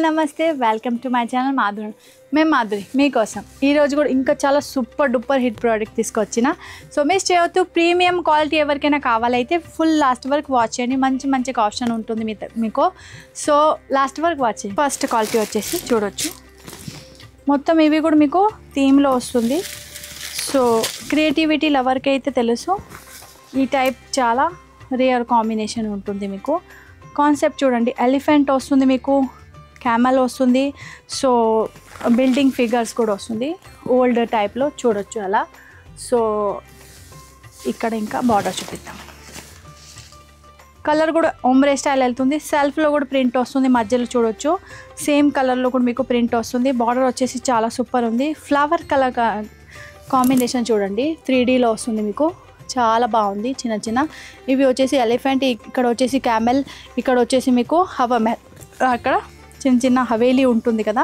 All నమస్తే, welcome to my channel Madhuri. మేము మాధురి మీకోసం ఈరోజు కూడా ఇంకా చాలా సూపర్ డూపర్ హిట్ ప్రోడక్ట్ తీసుకొచ్చిన. సో మిస్ చేయవద్దు, ప్రీమియం క్వాలిటీ ఎవరికైనా కావాలైతే ఫుల్ లాస్ట్ వరకు వాచ్ చేయండి. మంచి మంచి ఆప్షన్ ఉంటుంది మీకు. సో లాస్ట్ వరకు వాచ్ చేయండి. ఫస్ట్ క్వాలిటీ వచ్చేసి చూడొచ్చు, మొత్తం ఇవి కూడా మీకు థీమ్లో వస్తుంది. సో క్రియేటివిటీ లవర్కి అయితే తెలుసు, ఈ టైప్ చాలా రేర్ కాంబినేషన్ ఉంటుంది. మీకు కాన్సెప్ట్ చూడండి, ఎలిఫెంట్ వస్తుంది, మీకు క్యామెల్ వస్తుంది, సో బిల్డింగ్ ఫిగర్స్ కూడా వస్తుంది ఓల్డ్ టైప్లో చూడొచ్చు అలా. సో ఇక్కడ ఇంకా బార్డర్ చూపిద్దాం. కలర్ కూడా ఒమ్రే స్టైల్ వెళ్తుంది, సెల్ఫ్లో కూడా ప్రింట్ వస్తుంది, మధ్యలో చూడొచ్చు సేమ్ కలర్లో కూడా మీకు ప్రింట్ వస్తుంది. బార్డర్ వచ్చేసి చాలా సూపర్ ఉంది. ఫ్లవర్ కలర్ కాంబినేషన్ చూడండి, 3Dలో వస్తుంది మీకు, చాలా బాగుంది. చిన్న చిన్న ఇవి వచ్చేసి ఎలిఫెంట్, ఇక్కడ వచ్చేసి క్యామెల్, ఇక్కడ వచ్చేసి మీకు అక్కడ చిన్న చిన్న హవేలీ ఉంటుంది కదా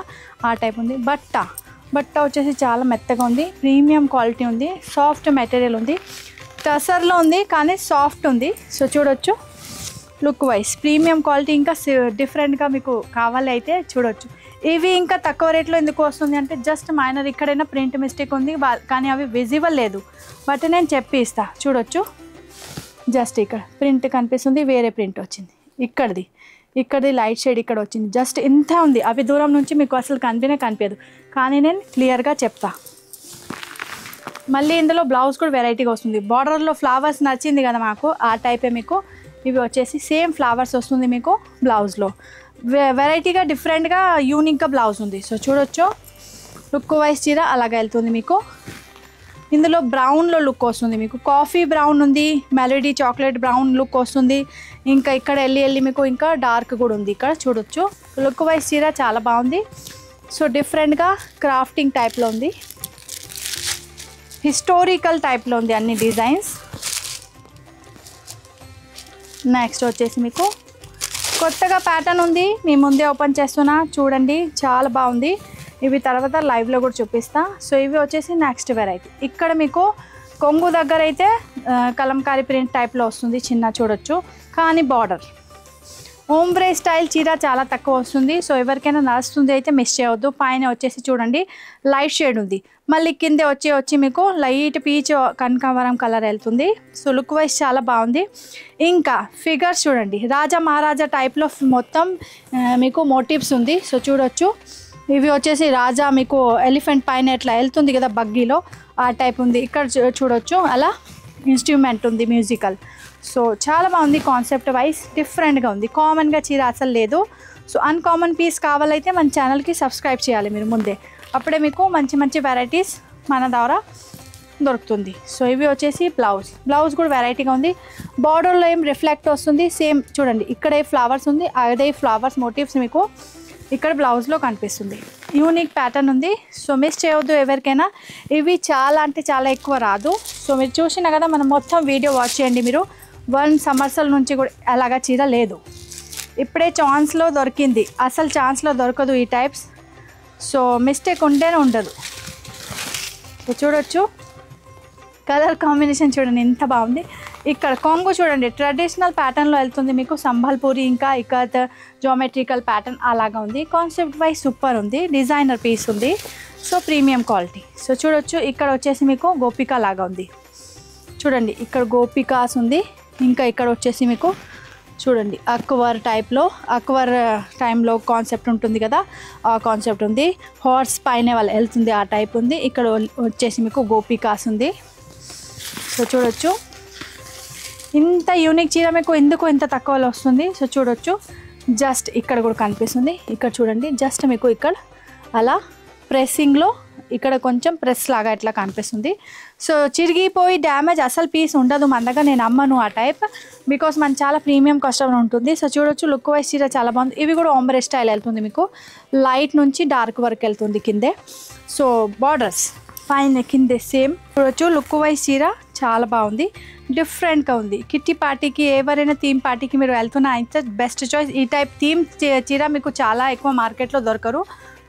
ఆ టైప్ ఉంది. బట్ట వచ్చేసి చాలా మెత్తగా ఉంది, ప్రీమియం క్వాలిటీ ఉంది, సాఫ్ట్ మెటీరియల్ ఉంది, టసర్లో ఉంది కానీ సాఫ్ట్ ఉంది. సో చూడొచ్చు లుక్ వైజ్ ప్రీమియం క్వాలిటీ. ఇంకా డిఫరెంట్గా మీకు కావాలి అయితే చూడొచ్చు. ఇవి ఇంకా తక్కువ రేట్లో ఎందుకు వస్తుంది అంటే జస్ట్ మైనర్ ఇక్కడైనా ప్రింట్ మిస్టేక్ ఉంది కానీ అవి విజిబుల్ లేదు, బట్ నేను చెప్పి ఇస్తా. చూడొచ్చు జస్ట్ ఇక్కడ ప్రింట్ కనిపిస్తుంది, వేరే ప్రింట్ వచ్చింది. ఇక్కడిది లైట్ షేడ్ ఇక్కడ వచ్చింది, జస్ట్ ఇంత ఉంది. అవి దూరం నుంచి మీకు అసలు కనిపించదు, కానీ నేను క్లియర్గా చెప్తా. మళ్ళీ ఇందులో బ్లౌజ్ కూడా వెరైటీగా వస్తుంది. బార్డర్లో ఫ్లవర్స్ నచ్చింది కదా మాకు, ఆ టైపే మీకు ఇవి వచ్చేసి సేమ్ ఫ్లవర్స్ వస్తుంది మీకు బ్లౌజ్లో. వెరైటీగా డిఫరెంట్గా యూనిక్గా బ్లౌజ్ ఉంది. సో చూడొచ్చు లుక్ వైజ్ చీర అలాగే వెళ్తుంది మీకు. ఇందులో బ్రౌన్లో లుక్ వస్తుంది మీకు, కాఫీ బ్రౌన్ ఉంది, మెలోడీ చాక్లెట్ బ్రౌన్ లుక్ వస్తుంది. ఇంకా ఇక్కడ వెళ్ళి మీకు ఇంకా డార్క్ కూడా ఉంది. ఇక్కడ చూడొచ్చు లుక్ వైజ్ చీర చాలా బాగుంది. సో డిఫరెంట్గా క్రాఫ్టింగ్ టైప్లో ఉంది, హిస్టారికల్ టైప్లో ఉంది అన్ని డిజైన్స్. నెక్స్ట్ వచ్చేసి మీకు కొత్తగా ప్యాటర్న్ ఉంది, మీ ముందే ఓపెన్ చేస్తున్నా చూడండి, చాలా బాగుంది. ఇవి తర్వాత లైవ్లో కూడా చూపిస్తా. సో ఇవి వచ్చేసి నెక్స్ట్ వెరైటీ. ఇక్కడ మీకు కొంగు దగ్గర అయితే కలంకారీ ప్రింట్ టైప్లో వస్తుంది చిన్న చూడొచ్చు, కానీ బార్డర్ ఓంబ్రే స్టైల్ చీర చాలా తక్కువ వస్తుంది. సో ఎవరికైనా నడుస్తుంది అయితే మిస్ చేయవద్దు. పైన వచ్చేసి చూడండి లైట్ షేడ్ ఉంది, మళ్ళీ కింద వచ్చి మీకు లైట్ పీచ్ కనకాంబరం కలర్ వెళ్తుంది. సో లుక్ వైజ్ చాలా బాగుంది. ఇంకా ఫిగర్స్ చూడండి, రాజా మహారాజా టైప్లో మొత్తం మీకు మోటివ్స్ ఉంది. సో చూడొచ్చు ఇవి వచ్చేసి రాజా మీకు ఎలిఫెంట్ పైన ఎట్లా వెళ్తుంది కదా బగ్గీలో, ఆ టైప్ ఉంది. ఇక్కడ చూడొచ్చు అలా ఇన్స్ట్రుమెంట్ ఉంది మ్యూజికల్. సో చాలా బాగుంది, కాన్సెప్ట్ వైజ్ డిఫరెంట్గా ఉంది. కామన్గా చీర అసలు లేదు. సో అన్కామన్ పీస్ కావాలైతే మన ఛానల్కి సబ్స్క్రైబ్ చేయాలి మీరు ముందే, అప్పుడే మీకు మంచి మంచి వెరైటీస్ మన ద్వారా దొరుకుతుంది. సో ఇవి వచ్చేసి బ్లౌజ్ కూడా వెరైటీగా ఉంది. బార్డర్లో ఏం రిఫ్లెక్ట్ వస్తుంది, సేమ్ చూడండి ఇక్కడే ఫ్లవర్స్ ఉంది, అదే ఫ్లవర్స్ మోటివ్స్ మీకు ఇక్కడ బ్లౌజ్లో కనిపిస్తుంది. యూనిక్ ప్యాటర్న్ ఉంది. సో మిస్ చేయవద్దు ఎవరికైనా, ఇవి చాలా అంటే చాలా ఎక్కువ రాదు. సో మీరు చూసినా కదా, మనం మొత్తం వీడియో వాచ్ చేయండి మీరు. 1 సంవత్సరాల నుంచి కూడా అలాగా చీర లేదు, ఇప్పుడే ఛాన్స్లో దొరికింది, అసలు ఛాన్స్లో దొరకదు ఈ టైప్స్. సో మిస్టేక్ ఉంటేనే ఉండదు. సో చూడొచ్చు కలర్ కాంబినేషన్ చూడండి ఎంత బాగుంది. ఇక్కడ కొంగు చూడండి ట్రెడిషనల్ ప్యాటర్న్లో వెళ్తుంది మీకు, సంబల్పూరి ఇంకా ఇకత్ జామెట్రికల్ ప్యాటర్న్ అలాగా ఉంది. కాన్సెప్ట్ వైజ్ సూపర్ ఉంది, డిజైనర్ పీస్ ఉంది. So premium quality. సో చూడొచ్చు ఇక్కడ వచ్చేసి మీకు గోపిక లాగా ఉంది చూడండి, ఇక్కడ గోపికాస్ ఉంది. ఇంకా ఇక్కడ వచ్చేసి మీకు చూడండి అక్వర్ టైంలో కాన్సెప్ట్ ఉంటుంది కదా, ఆ కాన్సెప్ట్ ఉంది. హార్స్ పైన వాళ్ళు వెళ్తుంది ఆ టైప్ ఉంది. ఇక్కడ వచ్చేసి మీకు గోపికాస్ ఉంది. సో చూడొచ్చు ఇంత యూనిక్ చీర మీకు ఎందుకు ఇంత తక్కువలో వస్తుంది. సో చూడొచ్చు జస్ట్ ఇక్కడ కూడా కనిపిస్తుంది, ఇక్కడ చూడండి జస్ట్ మీకు ఇక్కడ అలా ప్రెస్సింగ్లో ఇక్కడ కొంచెం ప్రెస్ లాగా ఇట్లా కనిపిస్తుంది. సో చిరిగిపోయి డ్యామేజ్ అసలు పీస్ ఉండదు మన దగ్గర, నేను అమ్మను ఆ టైప్, బికాస్ మన చాలా ప్రీమియం కస్టమర్ ఉంటుంది. సో చూడొచ్చు లుక్ వైజ్ చీర చాలా బాగుంది. ఇవి కూడా ఒంబ్రే స్టైల్ వెళ్తుంది మీకు, లైట్ నుంచి డార్క్ వరకు వెళ్తుంది కిందే. సో బార్డర్స్ పైన కిందే సేమ్ చూడొచ్చు. లుక్ వైజ్ చీర చాలా బాగుంది, డిఫరెంట్గా ఉంది. కిట్టి పార్టీకి ఎవరైనా థీమ్ పార్టీకి మీరు వెళ్తున్నా అయితే బెస్ట్ చాయిస్. ఈ టైప్ థీమ్ చీర మీకు చాలా ఎక్కువ మార్కెట్లో దొరకరు.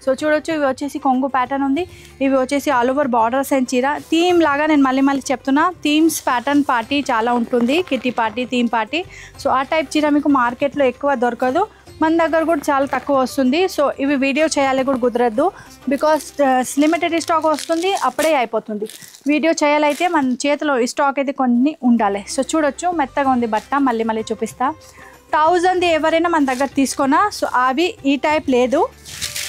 సో చూడొచ్చు ఇవి వచ్చేసి కొంగు ప్యాటర్న్ ఉంది, ఇవి వచ్చేసి ఆల్ ఓవర్ బార్డర్స్ అండ్ చీర థీమ్ లాగా. నేను మళ్ళీ చెప్తున్నా, థీమ్స్ ప్యాటర్న్ పార్టీ చాలా ఉంటుంది, kitty party theme party. So ఆ టైప్ చీర మీకు మార్కెట్లో ఎక్కువ దొరకదు, మన దగ్గర కూడా చాలా తక్కువ వస్తుంది. సో ఇవి వీడియో చేయాలి కూడా కుదరద్దు, బికాస్ లిమిటెడ్ స్టాక్ వస్తుంది, అప్పుడే అయిపోతుంది. వీడియో చేయాలైతే మన చేతిలో స్టాక్ అయితే కొన్ని ఉండాలి. సో చూడొచ్చు మెత్తగా ఉంది బట్ట, మళ్ళీ చూపిస్తా. 1000 ఎవరైనా మన దగ్గర తీసుకున్నా. సో అవి ఈ టైప్ లేదు,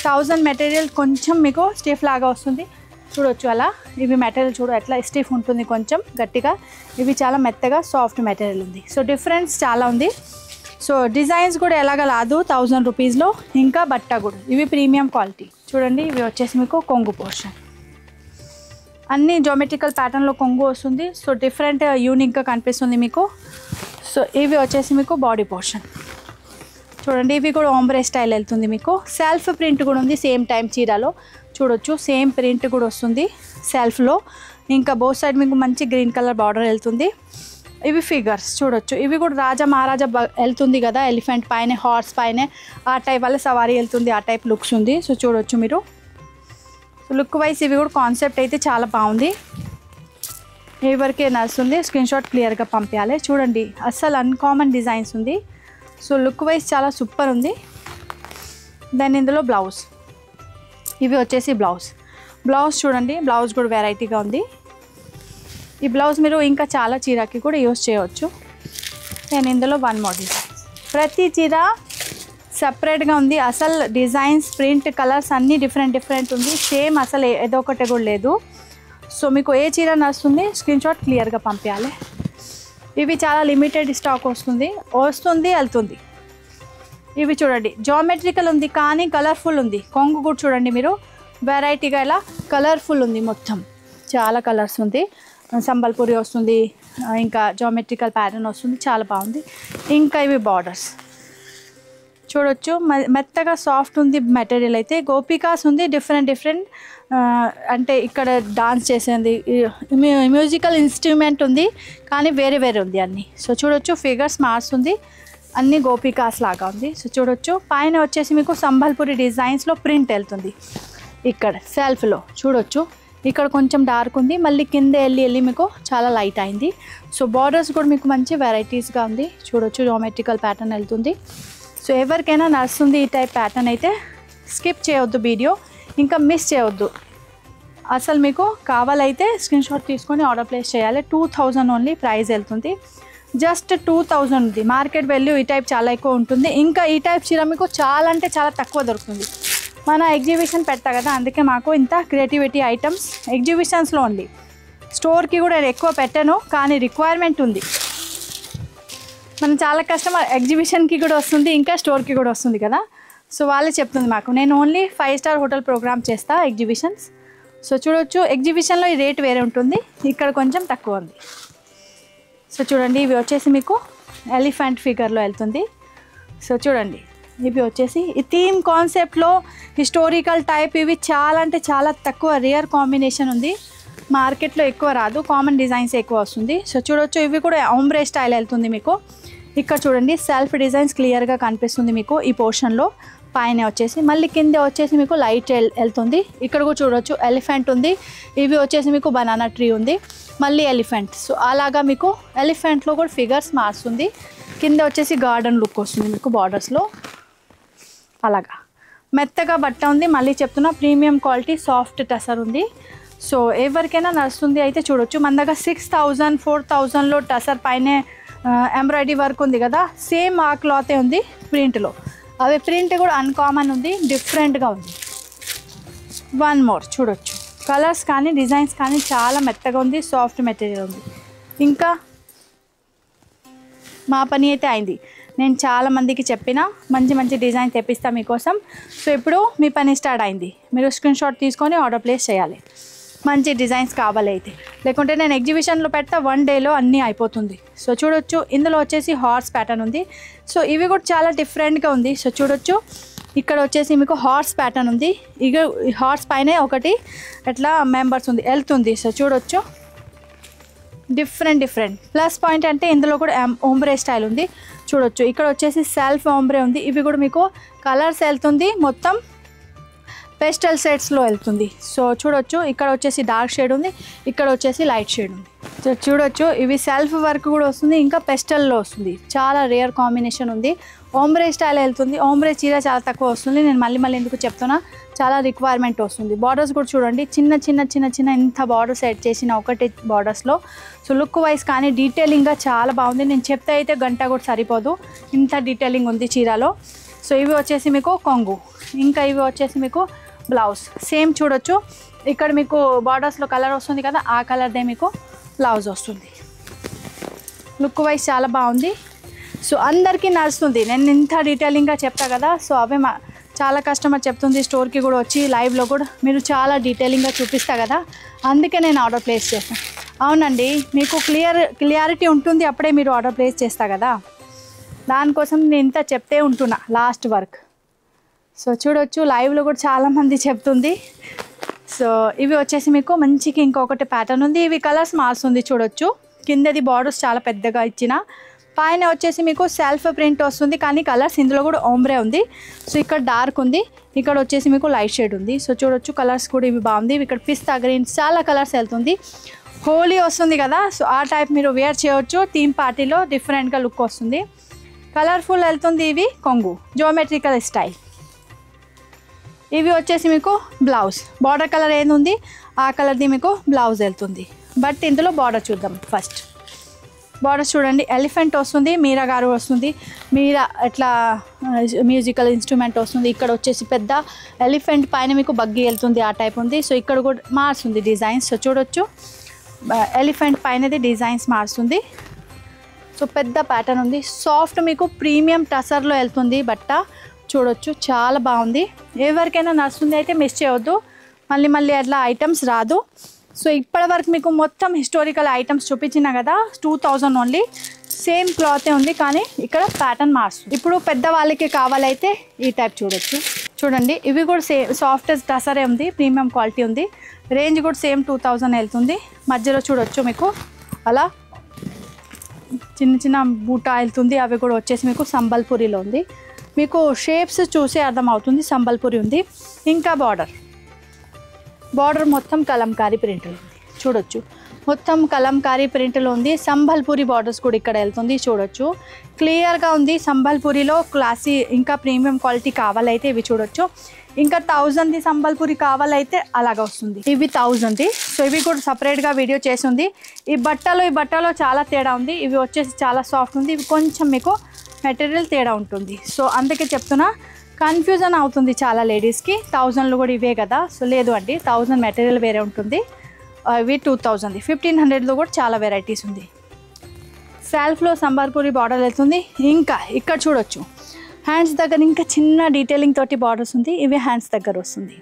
1000 మెటీరియల్ కొంచెం మీకు స్టిఫ్ లాగా వస్తుంది. చూడొచ్చు అలా. ఇవి మెటీరియల్ చూడు ఎట్లా స్టిఫ్ ఉంటుంది, కొంచెం గట్టిగా. ఇవి చాలా మెత్తగా సాఫ్ట్ మెటీరియల్ ఉంది. సో డిఫరెన్స్ చాలా ఉంది. సో డిజైన్స్ కూడా ఎలాగ రాదు 1000 రూపీస్లో. ఇంకా బట్ట కూడా ఇవి ప్రీమియం క్వాలిటీ. చూడండి ఇవి వచ్చేసి మీకు కొంగు పోర్షన్, అన్ని జోమెట్రికల్ ప్యాటర్న్లో కొంగు వస్తుంది. సో డిఫరెంట్ యూనిక్గా కనిపిస్తుంది మీకు. సో ఇవి వచ్చేసి మీకు బాడీ పోర్షన్. చూడండి ఇవి కూడా ఓంబ్రే స్టైల్ వెళ్తుంది మీకు. సెల్ఫ్ ప్రింట్ కూడా ఉంది సేమ్ టైం చీరలో. చూడొచ్చు సేమ్ ప్రింట్ కూడా వస్తుంది సెల్ఫ్లో. ఇంకా బోత్ సైడ్ మీకు మంచి గ్రీన్ కలర్ బార్డర్ వెళ్తుంది. ఇవి ఫిగర్స్ చూడొచ్చు, ఇవి కూడా రాజా మహారాజా వెళ్తుంది కదా, ఎలిఫెంట్ పైన హార్స్ పైన ఆ టైప్ వల్ల సవారీ వెళ్తుంది, ఆ టైప్ లుక్స్ ఉంది. సో చూడొచ్చు మీరు. సో లుక్ వైజ్ ఇవి కూడా కాన్సెప్ట్ అయితే చాలా బాగుంది. ఎవరికే నడుస్తుంది స్క్రీన్ షాట్ క్లియర్గా పంపించాలి. చూడండి అస్సలు అన్కామన్ డిజైన్స్ ఉంది. సో లుక్ వైజ్ చాలా సూపర్ ఉంది. దాని ఇందులో బ్లౌజ్, ఇవి వచ్చేసి బ్లౌజ్ చూడండి. బ్లౌజ్ కూడా వెరైటీగా ఉంది. ఈ బ్లౌజ్ మీరు ఇంకా చాలా చీరకి కూడా యూజ్ చేయవచ్చు. నేను ఇందులో 1 మోర్ డిజైన్. ప్రతి చీర సపరేట్గా ఉంది. అసలు డిజైన్స్, ప్రింట్, కలర్స్ అన్నీ డిఫరెంట్ ఉంది. సేమ్ అసలు ఏదో ఒకటి కూడా లేదు. సో మీకు ఏ చీర నడుస్తుంది స్క్రీన్ షాట్ క్లియర్గా పంపించాలి. ఇవి చాలా లిమిటెడ్ స్టాక్ వస్తుంది వెళ్తుంది. ఇవి చూడండి జామెట్రికల్ ఉంది కానీ కలర్ఫుల్ ఉంది. కొంగు కూడా చూడండి మీరు, వెరైటీగా ఇలా కలర్ఫుల్ ఉంది. మొత్తం చాలా కలర్స్ ఉంది. సంబల్పూరి వస్తుంది, ఇంకా జామెట్రికల్ ప్యాటర్న్ వస్తుంది, చాలా బాగుంది. ఇంకా ఇవి బార్డర్స్ చూడొచ్చు, మెత్తగా సాఫ్ట్ ఉంది మెటీరియల్ అయితే. గోపికాస్ ఉంది, డిఫరెంట్ అంటే ఇక్కడ డాన్స్ చేసేది మ్యూజికల్ ఇన్స్ట్రుమెంట్ ఉంది కానీ వేరే ఉంది అన్నీ. సో చూడొచ్చు ఫిగర్స్ మారుస్తుంది, అన్నీ గోపికాస్ లాగా ఉంది. సో చూడొచ్చు పైన వచ్చేసి మీకు సంబల్పూరి డిజైన్స్లో ప్రింట్ వెళ్తుంది. ఇక్కడ సెల్ఫ్లో చూడొచ్చు, ఇక్కడ కొంచెం డార్క్ ఉంది, మళ్ళీ కింద వెళ్ళి మీకు చాలా లైట్ అయింది. సో బార్డర్స్ కూడా మీకు మంచి వెరైటీస్గా ఉంది. చూడొచ్చు జామెట్రికల్ ప్యాటర్న్ వెళ్తుంది. సో ఎవరికైనా నడుస్తుంది ఈ టైప్ ప్యాటర్న్ అయితే స్కిప్ చేయవద్దు వీడియో, ఇంకా మిస్ చేయవద్దు. అసలు మీకు కావాలైతే స్క్రీన్ షాట్ తీసుకొని ఆర్డర్ ప్లేస్ చేయాలి. 2000 ఓన్లీ ప్రైస్ వెళ్తుంది. జస్ట్ 2000 ఉంది. మార్కెట్ వాల్యూ ఈ టైప్ చాలా ఎక్కువ ఉంటుంది. ఇంకా ఈ టైప్ చీర మీకు చాలా అంటే చాలా తక్కువ దొరుకుతుంది. మన ఎగ్జిబిషన్ పెట్టా కదా, అందుకే మాకు ఇంత క్రియేటివిటీ ఐటమ్స్ ఎగ్జిబిషన్స్లో ఉంది. స్టోర్కి కూడా ఎక్కువ పెట్టాను కానీ రిక్వైర్మెంట్ ఉంది. మనం చాలా కస్టమర్ ఎగ్జిబిషన్కి కూడా వస్తుంది, ఇంకా స్టోర్కి కూడా వస్తుంది కదా. సో వాళ్ళే చెప్తుంది మాకు. నేను ఓన్లీ 5 స్టార్ హోటల్ ప్రోగ్రామ్ చేస్తా ఎగ్జిబిషన్స్. సో చూడొచ్చు ఎగ్జిబిషన్లో ఈ రేట్ వేరే ఉంటుంది, ఇక్కడ కొంచెం తక్కువ ఉంది. సో చూడండి ఇవి వచ్చేసి మీకు ఎలిఫెంట్ ఫిగర్లో వెళ్తుంది. సో చూడండి ఇవి వచ్చేసి ఈ థీమ్ కాన్సెప్ట్లో హిస్టోరికల్ టైప్. ఇవి చాలా అంటే చాలా తక్కువ రేర్ కాంబినేషన్ ఉంది, మార్కెట్లో ఎక్కువ రాదు, కామన్ డిజైన్స్ ఎక్కువ వస్తుంది. సో చూడొచ్చు ఇవి కూడా ఓంబ్రే స్టైల్ వెళ్తుంది మీకు. ఇక్కడ చూడండి సెల్ఫ్ డిజైన్స్ క్లియర్గా కనిపిస్తుంది మీకు ఈ పోర్షన్లో. పైన వచ్చేసి మళ్ళీ కింద వచ్చేసి మీకు లైట్ వెళ్తుంది. ఇక్కడ కూడా చూడొచ్చు ఎలిఫెంట్ ఉంది. ఇవి వచ్చేసి మీకు బనానా ట్రీ ఉంది, మళ్ళీ ఎలిఫెంట్. సో అలాగా మీకు ఎలిఫెంట్లో కూడా ఫిగర్స్ మారుస్తుంది. కింద వచ్చేసి గార్డెన్ లుక్ వస్తుంది మీకు బార్డర్స్లో. అలాగా మెత్తగా బట్ట ఉంది. మళ్ళీ చెప్తున్నా ప్రీమియం క్వాలిటీ సాఫ్ట్ టసర్ ఉంది. సో ఎవరికైనా నడుస్తుంది అయితే చూడొచ్చు. మన దగ్గర 6000 4000లో టసర్ పైన ఎంబ్రాయిడరీ వర్క్ ఉంది కదా, సేమ్ ఆ క్లాతే ఉంది ప్రింట్లో. అవి ప్రింట్ కూడా అన్కామన్ ఉంది, డిఫరెంట్గా ఉంది. 1 మోర్ చూడొచ్చు, కలర్స్ కానీ డిజైన్స్ కానీ చాలా మెత్తగా ఉంది, సాఫ్ట్ మెటీరియల్ ఉంది. ఇంకా మా పని అయితే అయింది. నేను చాలా మందికి చెప్పిన మంచి డిజైన్ తెప్పిస్తా మీకోసం. సో ఇప్పుడు మీ పని స్టార్ట్ అయింది. మీరు స్క్రీన్ షాట్ తీసుకొని ఆర్డర్ ప్లేస్ చేయాలి. మంచి డిజైన్స్ కావాలి అయితే, లేకుంటే నేను ఎగ్జిబిషన్లో పెడతా 1 డేలో అన్నీ అయిపోతుంది. సో చూడొచ్చు ఇందులో వచ్చేసి హార్స్ ప్యాటర్న్ ఉంది. సో ఇవి కూడా చాలా డిఫరెంట్గా ఉంది. సో చూడొచ్చు ఇక్కడ వచ్చేసి మీకు హార్స్ ప్యాటర్న్ ఉంది. ఇక హార్స్ పైన ఒకటి ఎట్లా మెంబర్స్ ఉంది వెళ్తుంది. సో చూడొచ్చు డిఫరెంట్ ప్లస్ పాయింట్ అంటే ఇందులో కూడా ఓంబ్రే స్టైల్ ఉంది. చూడొచ్చు ఇక్కడ వచ్చేసి సెల్ఫ్ ఓంబ్రే ఉంది. ఇవి కూడా మీకు కలర్స్ వెళ్తుంది, మొత్తం పేస్టల్ షేడ్స్లో వెళ్తుంది. సో చూడొచ్చు ఇక్కడ వచ్చేసి డార్క్ షేడ్ ఉంది, ఇక్కడ వచ్చేసి లైట్ షేడ్ ఉంది. సో చూడొచ్చు ఇవి సెల్ఫ్ వర్క్ కూడా వస్తుంది, ఇంకా పెస్టల్లో వస్తుంది. చాలా రేర్ కాంబినేషన్ ఉంది. ఓంబ్రే స్టైల్ వెళ్తుంది. ఓంబ్రే చీర చాలా తక్కువ వస్తుంది. నేను మళ్ళీ ఎందుకు చెప్తున్నా, చాలా రిక్వైర్మెంట్ వస్తుంది. బార్డర్స్ కూడా చూడండి, చిన్న ఇంత బార్డర్స్ సెట్ చేసిన ఒకటి బార్డర్స్లో. సో లుక్ వైజ్ కానీ డీటెయిలింగ్గా చాలా బాగుంది. నేను చెప్తే అయితే గంట కూడా సరిపోదు, ఇంత డీటెయిలింగ్ ఉంది చీరలో. సో ఇవి వచ్చేసి మీకు కొంగు, ఇంకా ఇవి వచ్చేసి మీకు బ్లౌజ్. సేమ్ చూడొచ్చు ఇక్కడ మీకు బార్డర్స్లో కలర్ వస్తుంది కదా, ఆ కలర్దే మీకు బ్లౌజ్ వస్తుంది. లుక్ వైజ్ చాలా బాగుంది. సో అందరికీ నడుస్తుంది. నేను ఇంత డీటెయిలింగ్గా చెప్తా కదా, సో అవే చాలా కస్టమర్ చెప్తుంది స్టోర్కి కూడా వచ్చి లైవ్లో కూడా మీరు చాలా డీటెయిలింగ్గా చూపిస్తా కదా, అందుకే నేను ఆర్డర్ ప్లేస్ చేస్తాను. అవునండి, మీకు క్లియారిటీ ఉంటుంది, అప్పుడే మీరు ఆర్డర్ ప్లేస్ చేస్తా కదా, దానికోసం నేను ఇంత చెప్తే ఉంటున్నా లాస్ట్ వర్క్. సో చూడొచ్చు లైవ్లో కూడా చాలామంది చెప్తుంది. సో ఇవి వచ్చేసి మీకు మంచిగా ఇంకొకటి ప్యాటర్న్ ఉంది. ఇవి కలర్స్ మారుతుంది చూడొచ్చు. కిందది బార్డర్స్ చాలా పెద్దగా ఇచ్చిన, పైన వచ్చేసి మీకు సెల్ఫ్ ప్రింట్ వస్తుంది, కానీ కలర్స్ ఇందులో కూడా ఓంబ్రే ఉంది. సో ఇక్కడ డార్క్ ఉంది, ఇక్కడ వచ్చేసి మీకు లైట్ షేడ్ ఉంది. సో చూడొచ్చు కలర్స్ కూడా ఇవి బాగుంది. ఇక్కడ పిస్తా గ్రీన్ చాలా కలర్స్ వెళ్తుంది. హోలీ వస్తుంది కదా, సో ఆ టైప్ మీరు వేర్ చేయవచ్చు. థీమ్ పార్టీలో డిఫరెంట్గా లుక్ వస్తుంది, కలర్ఫుల్ వెళ్తుంది. ఇవి కొంగు జియోమెట్రికల్ స్టైల్. ఇవి వచ్చేసి మీకు బ్లౌజ్, బార్డర్ కలర్ ఏది ఆ కలర్ది మీకు బ్లౌజ్ వెళ్తుంది. బట్ ఇందులో బార్డర్ చూద్దాం. ఫస్ట్ బార్డర్ చూడండి, ఎలిఫెంట్ వస్తుంది, మీరా గారు వస్తుంది, మీరా ఎట్లా మ్యూజికల్ ఇన్స్ట్రుమెంట్ వస్తుంది. ఇక్కడ వచ్చేసి పెద్ద ఎలిఫెంట్ పైన మీకు బగ్గి వెళ్తుంది, ఆ టైప్ ఉంది. సో ఇక్కడ కూడా మారుస్తుంది డిజైన్స్. సో చూడొచ్చు ఎలిఫెంట్ పైనది డిజైన్స్ మారుతుంది. సో పెద్ద ప్యాటర్న్ ఉంది, సాఫ్ట్ మీకు ప్రీమియం టసర్లో వెళ్తుంది బట్ట. చూడొచ్చు చాలా బాగుంది. ఎవరికైనా నచ్చుతుంది అయితే మిస్ చేయవద్దు, మళ్ళీ అట్లా ఐటమ్స్ రాదు. సో ఇప్పటివరకు మీకు మొత్తం హిస్టారికల్ ఐటమ్స్ చూపించిన కదా, 2000 ఓన్లీ. సేమ్ క్లాతే ఉంది, కానీ ఇక్కడ ప్యాటర్న్ మారుస్తుంది. ఇప్పుడు పెద్దవాళ్ళకి కావాలైతే ఈ టైప్ చూడొచ్చు. చూడండి ఇవి కూడా సేమ్ సాఫ్ట్ టసరే ఉంది, ప్రీమియం క్వాలిటీ ఉంది. రేంజ్ కూడా సేమ్ 2000 వెళ్తుంది. మధ్యలో చూడొచ్చు మీకు అలా చిన్న బూటా వెళ్తుంది. అవి కూడా వచ్చేసి మీకు సంబల్పూరిలో ఉంది. మీకు షేప్స్ చూసే అర్థమవుతుంది, సంబల్పూరి ఉంది. ఇంకా బార్డర్ మొత్తం కలంకారీ ప్రింట్లో ఉంది. చూడొచ్చు మొత్తం కలంకారీ ప్రింట్లో ఉంది. సంబల్పూరి బార్డర్స్ కూడా ఇక్కడ వెళ్తుంది. చూడొచ్చు క్లియర్గా ఉంది. సంబల్పూరిలో క్లాసీ ఇంకా ప్రీమియం క్వాలిటీ కావాలైతే ఇవి చూడొచ్చు. ఇంకా 1000ది సంబల్పూరి కావాలైతే అలాగ వస్తుంది. ఇవి 1000ది. సో ఇవి కూడా సపరేట్గా వీడియో చేసి ఉంది. ఈ బట్టలో చాలా తేడా ఉంది. ఇవి వచ్చేసి చాలా సాఫ్ట్ ఉంది, ఇవి కొంచెం మీకు మెటీరియల్ తేడా ఉంటుంది. సో అందుకే చెప్తున్నా, కన్ఫ్యూజన్ అవుతుంది చాలా లేడీస్కి. 1000లో కూడా ఇవే కదా, సో లేదు అండి, 1000 మెటీరియల్ వేరే ఉంటుంది, ఇవి 2000ది. 1500లో కూడా చాలా వెరైటీస్ ఉంది. సెల్ఫ్లో సంబల్పూరి బార్డర్ వెళ్తుంది. ఇంకా ఇక్కడ చూడొచ్చు హ్యాండ్స్ దగ్గర ఇంకా చిన్న డీటెయిలింగ్ తోటి బార్డర్స్ ఉంది. ఇవి హ్యాండ్స్ దగ్గర వస్తుంది.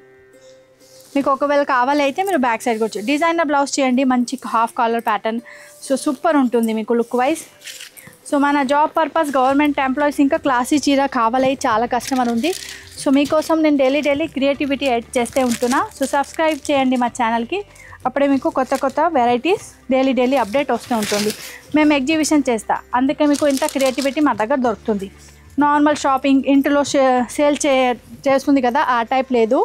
మీకు ఒకవేళ కావాలైతే మీరు బ్యాక్ సైడ్ కూడా డిజైనర్ బ్లౌజ్ చేయండి, మంచి half caller pattern. So super ఉంటుంది మీకు లుక్ వైజ్. సో మన జాబ్ పర్పస్ గవర్నమెంట్ ఎంప్లాయీస్ ఇంకా క్లాసీ చీర కావాలి, చాలా కస్టమర్ ఉంది. సో మీకోసం నేను డైలీ క్రియేటివిటీ యాడ్ చేస్తూ ఉంటున్నా. సో సబ్స్క్రైబ్ చేయండి మా ఛానల్కి, అప్పుడే మీకు కొత్త వెరైటీస్ డైలీ అప్డేట్ వస్తూ ఉంటుంది. మేము ఎగ్జిబిషన్ చేస్తా, అందుకే మీకు ఇంత క్రియేటివిటీ మా దగ్గర దొరుకుతుంది. నార్మల్ షాపింగ్ ఇంట్లో సేల్ చేస్తుంది కదా, ఆ టైప్ లేదు.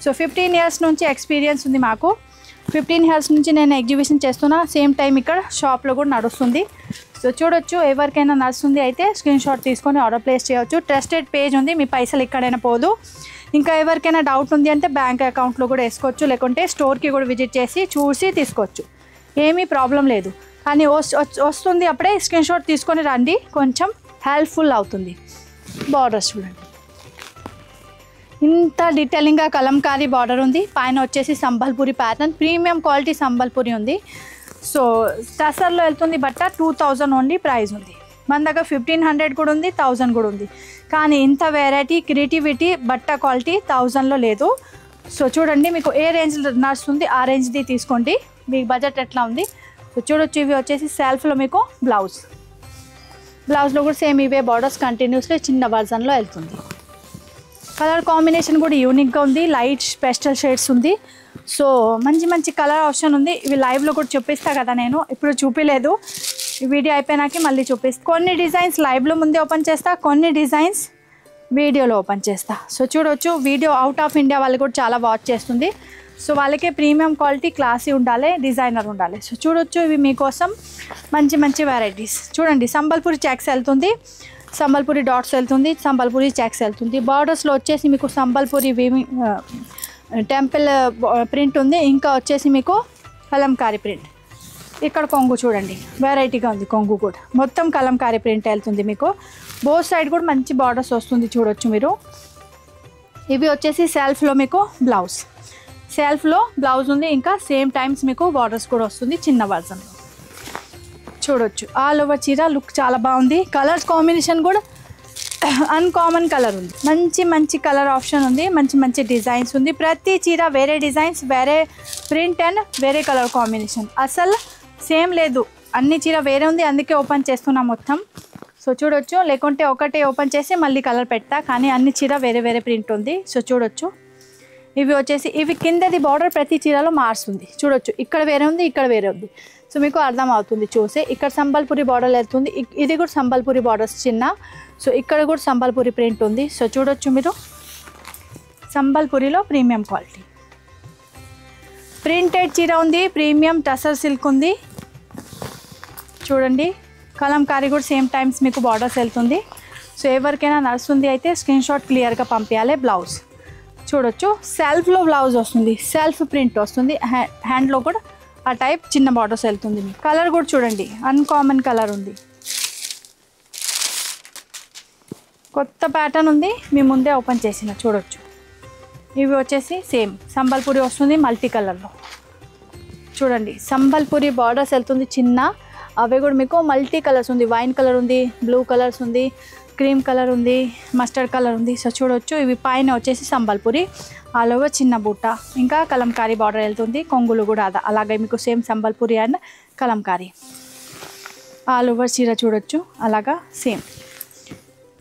సో 15 years నుంచి ఎక్స్పీరియన్స్ ఉంది మాకు. 15 years నుంచి నేను ఎగ్జిబిషన్ చేస్తున్నా, సేమ్ టైం ఇక్కడ షాప్లో కూడా నడుస్తుంది. సో చూడొచ్చు ఎవరికైనా నడుస్తుంది అయితే స్క్రీన్ షాట్ తీసుకొని ఆర్డర్ ప్లేస్ చేయవచ్చు. ట్రస్టెడ్ పేజ్ ఉంది, మీ పైసలు ఎక్కడైనా పోదు. ఇంకా ఎవరికైనా డౌట్ ఉంది అంటే బ్యాంక్ అకౌంట్లో కూడా వేసుకోవచ్చు, లేకుంటే స్టోర్కి కూడా విజిట్ చేసి చూసి తీసుకోవచ్చు, ఏమీ ప్రాబ్లం లేదు. కానీ వస్తుంది అప్పుడే స్క్రీన్ షాట్ తీసుకొని రండి, కొంచెం హెల్ప్ఫుల్ అవుతుంది. బార్డర్స్ చూడండి, ఇంత డీటెయిలింగ్గా కలంకారీ బార్డర్ ఉంది. పైన వచ్చేసి Sambalpuri pattern, premium quality Sambalpuri ఉంది. సో టసర్లో వెళ్తుంది బట్ట, 2000 ఓన్లీ ప్రైస్ ఉంది. మన దగ్గర 1500 కూడా ఉంది, 1000 కూడా ఉంది. కానీ ఇంత వెరైటీ క్రియేటివిటీ బట్ట క్వాలిటీ 1000లో లేదు. సో చూడండి మీకు ఏ రేంజ్ నడుస్తుంది ఆ రేంజ్ది తీసుకోండి, మీకు బడ్జెట్ ఎట్లా ఉంది. సో చూడొచ్చు ఇవి వచ్చేసి సెల్ఫ్లో మీకు బ్లౌజ్లో కూడా సేమ్ ఇవే బార్డర్స్ కంటిన్యూస్గా చిన్న వర్జన్లో వెళ్తుంది. కలర్ కాంబినేషన్ కూడా యూనిక్గా ఉంది, లైట్ పేస్టల్ షేడ్స్ ఉంది. సో మంచి కలర్ ఆప్షన్ ఉంది. ఇవి లైవ్లో కూడా చూపిస్తా కదా, నేను ఇప్పుడు చూపించలేదు, ఈ వీడియో అయిపోయినాక మళ్ళీ చూపిస్తాను. కొన్ని డిజైన్స్ లైవ్లో ముందే ఓపెన్ చేస్తా, కొన్ని డిజైన్స్ వీడియోలో ఓపెన్ చేస్తా. సో చూడవచ్చు, వీడియో అవుట్ ఆఫ్ ఇండియా వాళ్ళు కూడా చాలా వాచ్ చేస్తుంది. సో వాళ్ళకే ప్రీమియం క్వాలిటీ, క్లాసీ ఉండాలి, డిజైనర్ ఉండాలి. సో చూడొచ్చు, ఇవి మీకోసం మంచి మంచి వెరైటీస్. చూడండి, సంబల్పూరి చెక్స్ వెళ్తుంది, సంబల్పూరి డాట్స్ వెళ్తుంది, సంబల్పూరి చెక్స్ వెళ్తుంది. బార్డర్స్లో వచ్చేసి మీకు సంబల్పూరి టెంపుల్ ప్రింట్ ఉంది, ఇంకా వచ్చేసి మీకు కలంకారీ ప్రింట్. ఇక్కడ కొంగు చూడండి, వెరైటీగా ఉంది కొంగు కూడా, మొత్తం కలంకారీ ప్రింట్ వెళ్తుంది మీకు. బోత్ సైడ్ కూడా మంచి బార్డర్స్ వస్తుంది చూడొచ్చు మీరు. ఇవి వచ్చేసి సెల్ఫ్లో మీకు బ్లౌజ్, సెల్ఫ్లో బ్లౌజ్ ఉంది, ఇంకా సేమ్ టైమ్స్ మీకు బార్డర్స్ కూడా వస్తుంది చిన్న వర్జన్లో. చూడొచ్చు, ఆల్ ఓవర్ చీర లుక్ చాలా బాగుంది. కలర్స్ కాంబినేషన్ కూడా అన్కామన్ కలర్ ఉంది, మంచి మంచి కలర్ ఆప్షన్ ఉంది, మంచి మంచి డిజైన్స్ ఉంది. ప్రతి చీర వేరే డిజైన్స్, వేరే ప్రింట్ అండ్ వేరే కలర్ కాంబినేషన్, అసలు సేమ్ లేదు. అన్ని చీర వేరే ఉంది, అందుకే ఓపెన్ చేస్తున్నాం మొత్తం. సో చూడొచ్చు, లేకుంటే ఒకటే ఓపెన్ చేసి మళ్ళీ కలర్ పెడతా, కానీ అన్ని చీర వేరే వేరే ప్రింట్ ఉంది. సో చూడొచ్చు, ఇవి వచ్చేసి ఇవి కిందది బార్డర్ ప్రతి చీరలో మారుస్తుంది. చూడొచ్చు, ఇక్కడ వేరే ఉంది, ఇక్కడ వేరే ఉంది. సో మీకు అర్థం అవుతుంది చూసి. ఇక్కడ సంబల్పూరి బార్డర్ వెళ్తుంది, ఇది కూడా సంబల్పూరి బార్డర్స్ చిన్న. సో ఇక్కడ కూడా సంబల్పూరి ప్రింట్ ఉంది. సో చూడొచ్చు మీరు, సంబల్పూరిలో ప్రీమియం క్వాలిటీ ప్రింటెడ్ చీర ఉంది, ప్రీమియం టసర్ సిల్క్ ఉంది. చూడండి, కలంకారీ కూడా సేమ్ టైమ్స్ మీకు బార్డర్స్ వెళ్తుంది. సో ఎవరికైనా నడుస్తుంది అయితే స్క్రీన్ షాట్ క్లియర్గా పంపించాలి. బ్లౌజ్ చూడొచ్చు, సెల్ఫ్లో బ్లౌజ్ వస్తుంది, సెల్ఫ్ ప్రింట్ వస్తుంది, హ్యాండ్లో కూడా ఆ టైప్ చిన్న బార్డర్స్ వెళ్తుంది. కలర్ కూడా చూడండి, అన్కామన్ కలర్ ఉంది, కొత్త ప్యాటర్న్ ఉంది, మీ ముందే ఓపెన్ చేసిన. చూడొచ్చు, ఇవి వచ్చేసి సేమ్ సంబల్పూరి వస్తుంది మల్టీ కలర్లో. చూడండి, సంబల్పూరి బార్డర్స్ వెళ్తుంది చిన్న, అవి కూడా మీకు మల్టీ కలర్స్ ఉంది, వైన్ కలర్ ఉంది, బ్లూ కలర్స్ ఉంది, క్రీమ్ కలర్ ఉంది, మస్టర్డ్ కలర్ ఉంది. సో చూడొచ్చు, ఇవి పైన వచ్చేసి సంబల్పూరి, ఆల్ ఓవర్ చిన్న బూట, ఇంకా కలంకారీ బార్డర్ వెళ్తుంది, కొంగులు కూడా అలాగే మీకు same Sambalpuri and Kalamkari all over చీర చూడొచ్చు. అలాగా సేమ్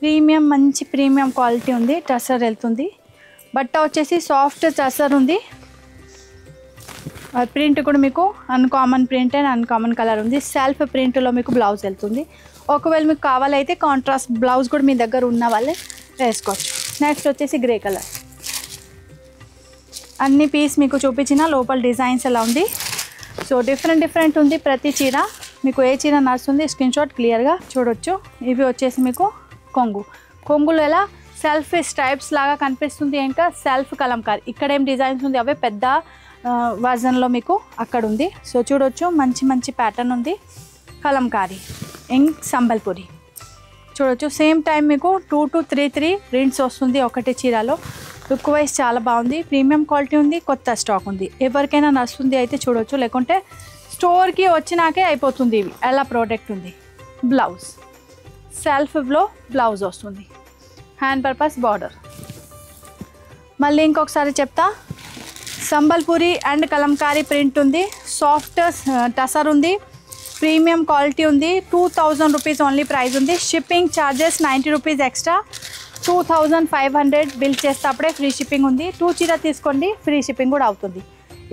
ప్రీమియం, మంచి ప్రీమియం క్వాలిటీ ఉంది. టసర్ వెళ్తుంది, బట్ట వచ్చేసి సాఫ్ట్ టసర్ ఉంది. ప్రింట్ కూడా మీకు uncommon print and uncommon colour ఉంది. సెల్ఫ్ ప్రింట్లో మీకు బ్లౌజ్ వెళ్తుంది. ఒకవేళ మీకు కావాలైతే కాంట్రాస్ట్ బ్లౌజ్ కూడా మీ దగ్గర ఉన్న వాళ్ళే వేసుకోవచ్చు. నెక్స్ట్ వచ్చేసి గ్రే కలర్, అన్ని పీస్ మీకు చూపించిన లోపల డిజైన్స్ ఎలా ఉంది. సో డిఫరెంట్ ఉంది ప్రతి చీర. మీకు ఏ చీర నడుస్తుంది స్క్రీన్ షాట్ క్లియర్గా చూడొచ్చు. ఇవి వచ్చేసి మీకు కొంగులో ఎలా సెల్ఫ్ స్ట్రైప్స్ లాగా కనిపిస్తుంది, ఇంకా సెల్ఫ్ కలంకారీ. ఇక్కడ ఏం డిజైన్స్ ఉంది అవే పెద్ద వర్జన్లో మీకు అక్కడ ఉంది. సో చూడొచ్చు, మంచి మంచి ప్యాటర్న్ ఉంది. కలంకారీ ఇంక్ సంబల్పూరి చూడొచ్చు. సేమ్ టైం మీకు 2 to 3 ప్రింట్స్ వస్తుంది ఒకటి చీరలో. లుక్ వైజ్ చాలా బాగుంది, ప్రీమియం క్వాలిటీ ఉంది, కొత్త స్టాక్ ఉంది. ఎవరికైనా నచ్చుతుంది అయితే చూడొచ్చు, లేకుంటే స్టోర్కి వచ్చినాకే అయిపోతుంది. ఇవి ఎలా ప్రోడక్ట్ ఉంది. బ్లౌజ్ సెల్ఫ్లో బ్లౌజ్ వస్తుంది, హ్యాండ్ పర్పస్ బార్డర్. మళ్ళీ ఇంకొకసారి చెప్తా, సంబల్పూరి అండ్ కలంకారీ ప్రింట్ ఉంది, సాఫ్ట్ టసర్ ఉంది, ప్రీమియం క్వాలిటీ ఉంది. 2000 రూపీస్ ఓన్లీ ప్రైస్ ఉంది. Shipping charges 90 rupees extra, 2500 bill చేసేటప్పుడే ఫ్రీ షిప్పింగ్ ఉంది. 2 చీర తీసుకోండి, ఫ్రీ షిప్పింగ్ కూడా అవుతుంది.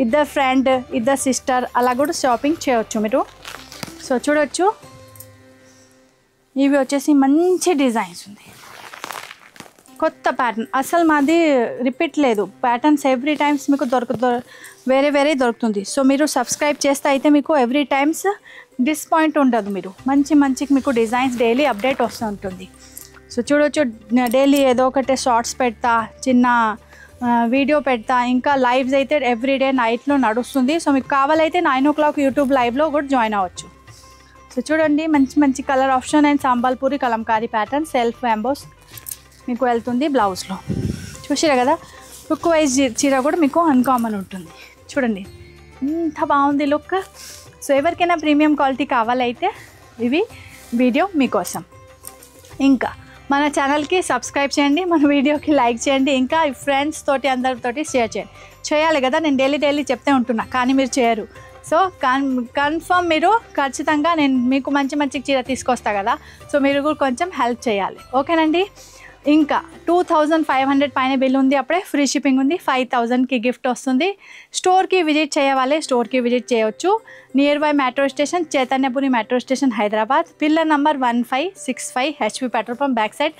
ఇద్దరు ఫ్రెండ్, ఇద్దరు సిస్టర్ అలా కూడా షాపింగ్ చేయవచ్చు మీరు. సో చూడొచ్చు, ఇవి వచ్చేసి మంచి డిజైన్స్ ఉంది, కొత్త ప్యాటర్న్. అసలు మాది రిపీట్ లేదు, ప్యాటర్న్స్ ఎవ్రీ టైమ్స్ మీకు వేరే దొరుకుతుంది. సో మీరు సబ్స్క్రైబ్ చేస్తే అయితే మీకు ఎవ్రీ టైమ్స్ డిస్పాయింట్ ఉండదు. మీరు మంచి మీకు డిజైన్స్ డైలీ అప్డేట్ వస్తూ ఉంటుంది. సో చూడొచ్చు, డైలీ ఏదో ఒకటి షార్ట్స్ పెడతా, చిన్న వీడియో పెడతా, ఇంకా లైవ్స్ అయితే ఎవ్రీడే నైట్లో నడుస్తుంది. సో మీకు కావాలైతే 9 o'clock యూట్యూబ్ లైవ్లో కూడా జాయిన్ అవ్వచ్చు. సో చూడండి, మంచి colour option and Sambalpuri Kalamkari pattern self emboss మీకు వెళ్తుంది బ్లౌజ్లో. చూసారా కదా, లుక్ వైజ్ చీర కూడా మీకు అన్కామన్ ఉంటుంది. చూడండి ఎంత బాగుంది లుక్. సో ఎవరికైనా ప్రీమియం క్వాలిటీ కావాలైతే ఇవి వీడియో మీకోసం. ఇంకా మన ఛానల్కి సబ్స్క్రైబ్ చేయండి, మన వీడియోకి లైక్ చేయండి, ఇంకా ఫ్రెండ్స్ తోటి అందరితోటి షేర్ చేయాలి కదా. నేను డైలీ చెప్తే ఉంటున్నా, కానీ మీరు చేయరు. సో కన్ఫర్మ్ మీరు ఖచ్చితంగా నేను మీకు మంచి చీర తీసుకొస్తా కదా. సో మీరు కూడా కొంచెం హెల్ప్ చేయాలి, ఓకేనండి. ఇంకా 2500 పైన బిల్ ఉంది, అప్పుడే ఫ్రీ షిప్పింగ్ ఉంది, 5000కి గిఫ్ట్ వస్తుంది. స్టోర్కి విజిట్ చేయవాలి, స్టోర్కి విజిట్ చేయవచ్చు. Nearby metro station, Chaitanyapuri metro station, Hyderabad. Pillar number 1565 HP petrol pump back side.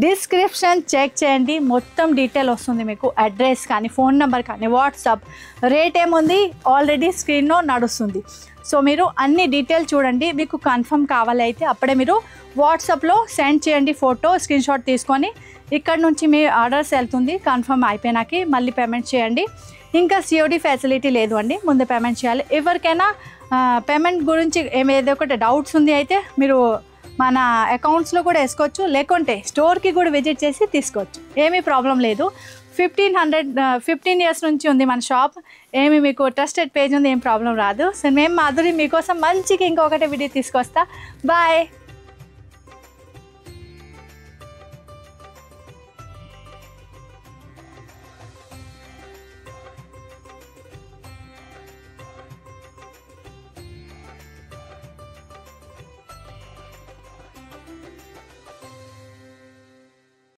Description check చేయండి, మొత్తం డీటెయిల్ వస్తుంది మీకు. అడ్రస్ కానీ, ఫోన్ నెంబర్ కానీ, వాట్సాప్, రేట్ ఏముంది ఆల్రెడీ స్క్రీన్లో నడుస్తుంది. సో మీరు అన్ని డీటెయిల్ చూడండి. మీకు కన్ఫర్మ్ కావాలి అయితే అప్పుడే మీరు వాట్సాప్లో సెండ్ చేయండి, ఫోటో స్క్రీన్ షాట్ తీసుకొని. ఇక్కడ నుంచి మీ ఆర్డర్స్ వెళ్తుంది, కన్ఫర్మ్ అయిపోయినాకి మళ్ళీ పేమెంట్ చేయండి. ఇంకా సిఓడి ఫెసిలిటీ లేదు అండి, ముందే పేమెంట్ చేయాలి. ఎవరికైనా పేమెంట్ గురించి ఏదో ఒకటి డౌట్స్ ఉంది అయితే మీరు మన అకౌంట్స్లో కూడా వేసుకోవచ్చు, లేకుంటే స్టోర్కి కూడా విజిట్ చేసి తీసుకోవచ్చు, ఏమీ ప్రాబ్లం లేదు. 15 ఇయర్స్ నుంచి ఉంది మన షాప్. ఏమి మీకు ట్రస్టెడ్ పేజ్ ఉంది, ఏం ప్రాబ్లం రాదు. సో మేము మాధురి మీకోసం మంచిగా ఇంకొకటి వీడియో తీసుకొస్తా. బాయ్.